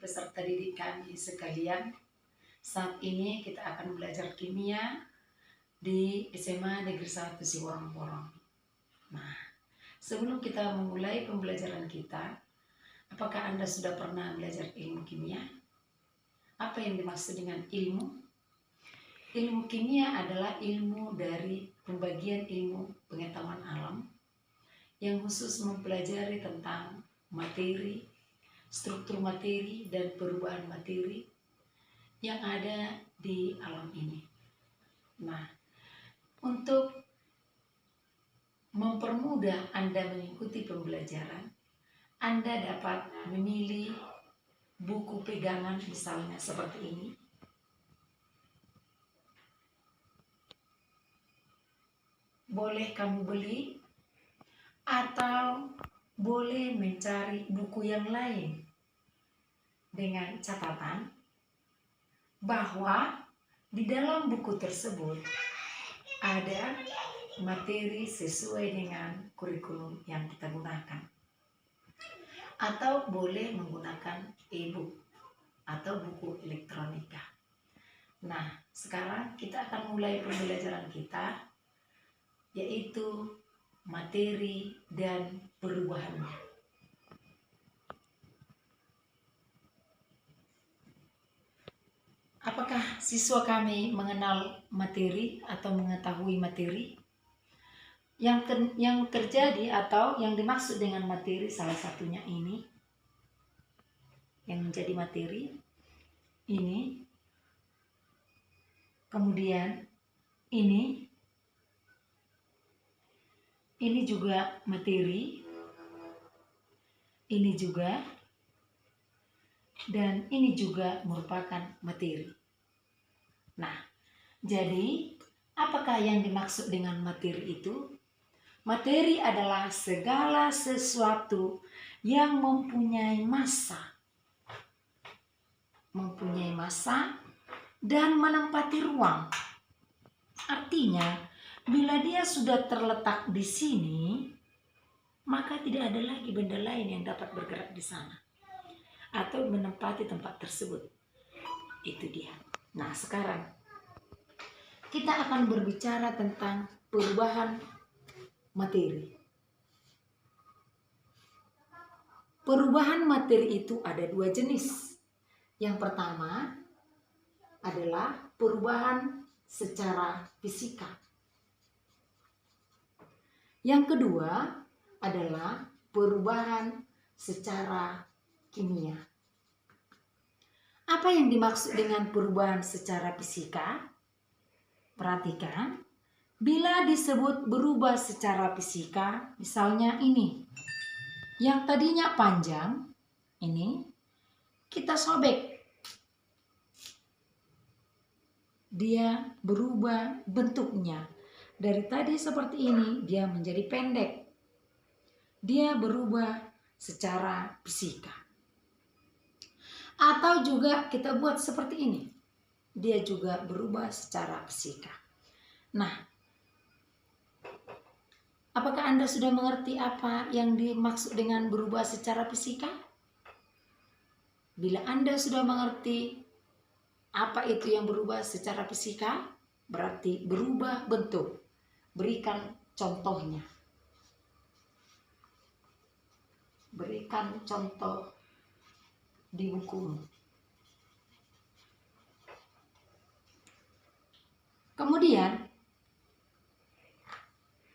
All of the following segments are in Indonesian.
peserta didik kami sekalian. Saat ini kita akan belajar kimia di SMA Negeri 1 Siborong-Borong. Nah, sebelum kita memulai pembelajaran kita, apakah Anda sudah pernah belajar ilmu kimia? Apa yang dimaksud dengan ilmu? Ilmu kimia adalah ilmu dari pembagian ilmu pengetahuan alam yang khusus mempelajari tentang materi, struktur materi, dan perubahan materi yang ada di alam ini. Nah, untuk mempermudah Anda mengikuti pembelajaran, Anda dapat memilih buku pegangan misalnya seperti ini. Boleh kamu beli atau boleh mencari buku yang lain dengan catatan bahwa di dalam buku tersebut ada materi sesuai dengan kurikulum yang kita gunakan. Atau boleh menggunakan e-book atau buku elektronika. Nah, sekarang kita akan mulai pembelajaran kita, yaitu materi dan perubahannya. Apakah siswa kami mengenal materi atau mengetahui materi? Yang terjadi atau yang dimaksud dengan materi salah satunya ini, yang menjadi materi ini, kemudian ini juga materi, ini juga, dan ini juga merupakan materi. Nah, jadi apakah yang dimaksud dengan materi itu? Materi adalah segala sesuatu yang mempunyai massa dan menempati ruang. Artinya, bila dia sudah terletak di sini, maka tidak ada lagi benda lain yang dapat bergerak di sana atau menempati tempat tersebut. Itu dia. Nah, sekarang kita akan berbicara tentang perubahan materi. Perubahan materi itu ada dua jenis. Yang pertama adalah perubahan secara fisika. Yang kedua adalah perubahan secara kimia. Apa yang dimaksud dengan perubahan secara fisika? Perhatikan, bila disebut berubah secara fisika, misalnya ini, yang tadinya panjang, ini kita sobek. Dia berubah bentuknya. Dari tadi seperti ini, dia menjadi pendek. Dia berubah secara fisika. Atau juga kita buat seperti ini. Dia juga berubah secara fisika. Nah, apakah Anda sudah mengerti apa yang dimaksud dengan berubah secara fisika? Bila Anda sudah mengerti apa itu yang berubah secara fisika, berarti berubah bentuk. Berikan contohnya. Berikan contoh di bukumu. Kemudian,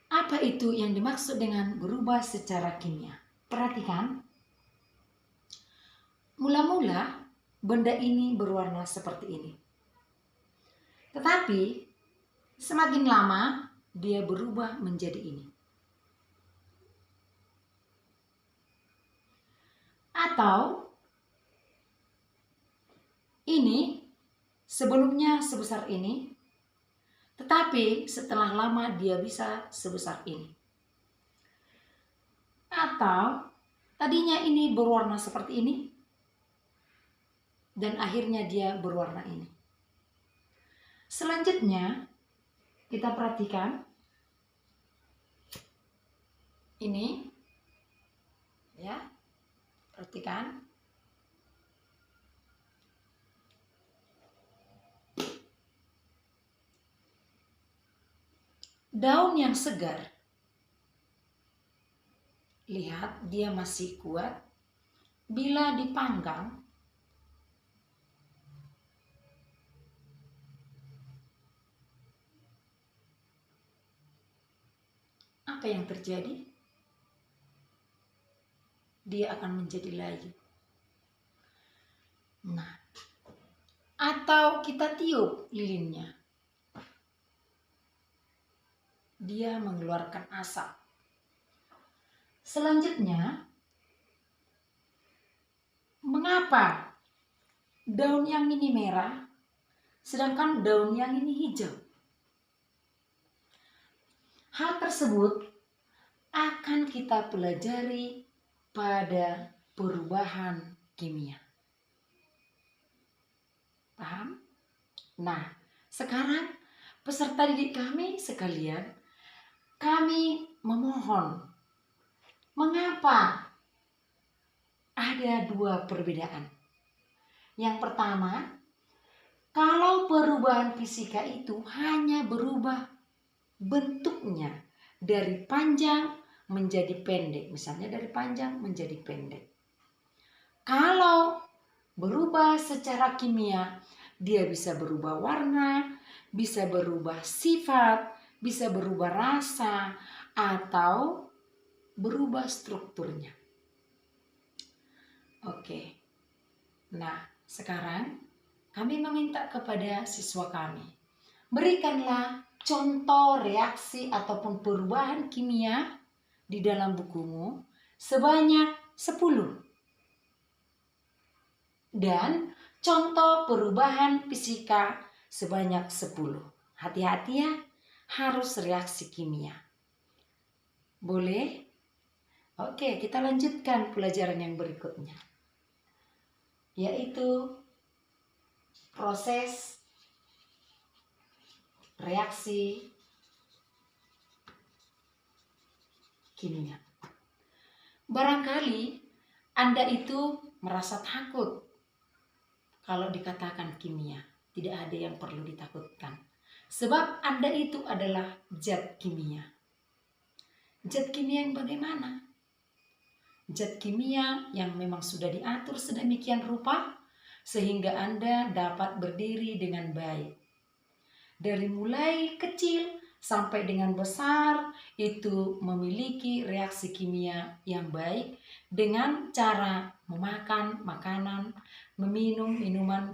apa itu yang dimaksud dengan berubah secara kimia? Perhatikan, mula-mula benda ini berwarna seperti ini. Tetapi, semakin lama dia berubah menjadi ini. Atau, ini sebelumnya sebesar ini, tetapi setelah lama dia bisa sebesar ini. Atau tadinya ini berwarna seperti ini dan akhirnya dia berwarna ini. Selanjutnya kita perhatikan ini, ya, perhatikan daun yang segar, lihat dia masih kuat. Bila dipanggang, apa yang terjadi? Dia akan menjadi layu. Nah, atau kita tiup lilinnya, dia mengeluarkan asap. Selanjutnya, mengapa daun yang ini merah, sedangkan daun yang ini hijau? Hal tersebut akan kita pelajari pada perubahan kimia. Paham? Nah, sekarang peserta didik kami sekalian, kami memohon, mengapa ada dua perbedaan? Yang pertama, kalau perubahan fisika itu hanya berubah bentuknya dari panjang menjadi pendek, misalnya dari panjang menjadi pendek. Kalau berubah secara kimia, dia bisa berubah warna, bisa berubah sifat, bisa berubah rasa, atau berubah strukturnya. Oke. Nah, sekarang kami meminta kepada siswa kami, berikanlah contoh reaksi ataupun perubahan kimia di dalam bukumu sebanyak 10. Dan contoh perubahan fisika sebanyak 10. Hati-hati ya, harus reaksi kimia. Boleh? Oke, kita lanjutkan pelajaran yang berikutnya, yaitu proses reaksi kimia. Barangkali Anda itu merasa takut kalau dikatakan kimia. Tidak ada yang perlu ditakutkan, sebab Anda itu adalah zat kimia. Zat kimia yang bagaimana? Zat kimia yang memang sudah diatur sedemikian rupa sehingga Anda dapat berdiri dengan baik. Dari mulai kecil sampai dengan besar itu memiliki reaksi kimia yang baik dengan cara memakan makanan, meminum minuman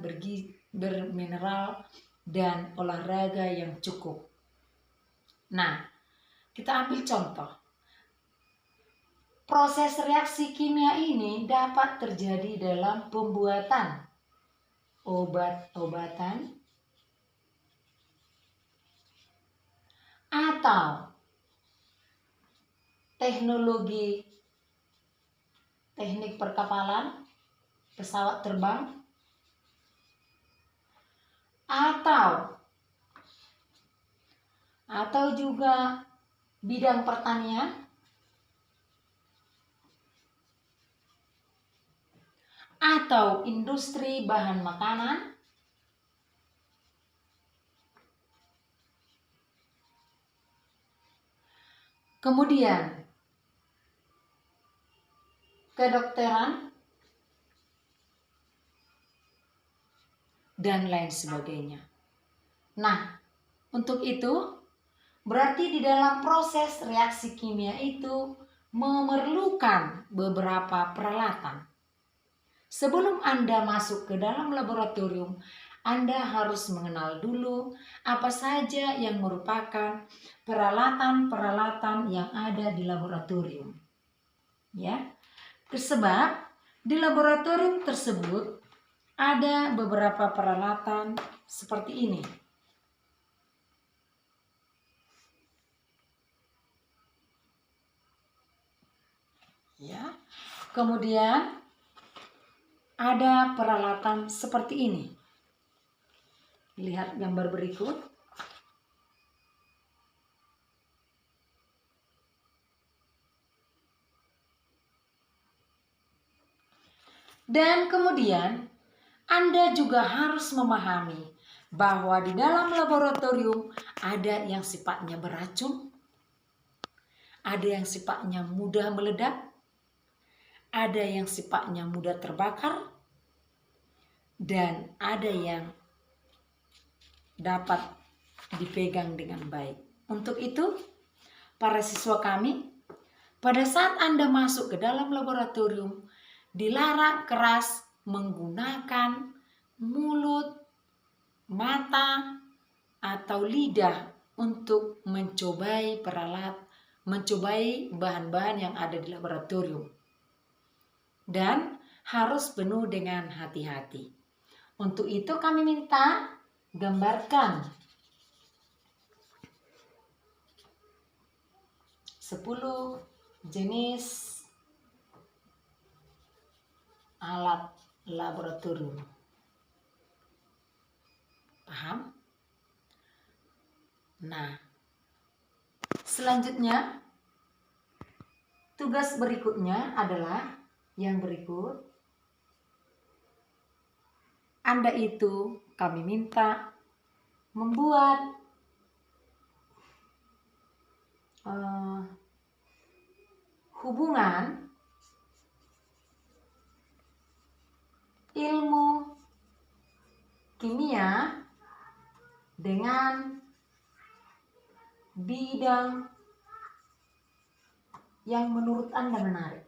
bermineral, dan olahraga yang cukup. Nah, kita ambil contoh. Proses reaksi kimia ini dapat terjadi dalam pembuatan obat-obatan atau teknik perkapalan, pesawat terbang, atau juga bidang pertanian, atau industri bahan makanan, kemudian kedokteran, dan lain sebagainya. Nah, untuk itu berarti di dalam proses reaksi kimia itu memerlukan beberapa peralatan. Sebelum Anda masuk ke dalam laboratorium, Anda harus mengenal dulu apa saja yang merupakan peralatan-peralatan yang ada di laboratorium. Ya, sebab di laboratorium tersebut ada beberapa peralatan seperti ini. Ya. Kemudian ada peralatan seperti ini. Lihat gambar berikut. Dan kemudian Anda juga harus memahami bahwa di dalam laboratorium ada yang sifatnya beracun, ada yang sifatnya mudah meledak, ada yang sifatnya mudah terbakar, dan ada yang dapat dipegang dengan baik. Untuk itu, para siswa kami, pada saat Anda masuk ke dalam laboratorium, dilarang keras menggunakan mulut, mata, atau lidah untuk mencobai bahan-bahan yang ada di laboratorium. Dan harus penuh dengan hati-hati. Untuk itu kami minta gambarkan 10 jenis alat laboratorium. Paham? Nah, selanjutnya tugas berikutnya adalah yang berikut. Anda itu kami minta membuat hubungan ilmu kimia dengan bidang yang menurut Anda menarik.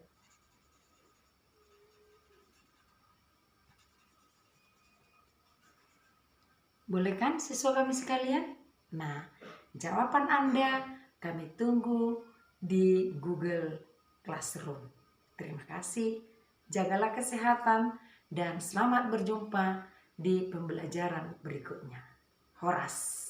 Boleh kan siswa kami sekalian? Nah, jawaban Anda kami tunggu di Google Classroom. Terima kasih, jagalah kesehatan, dan selamat berjumpa di pembelajaran berikutnya. Horas.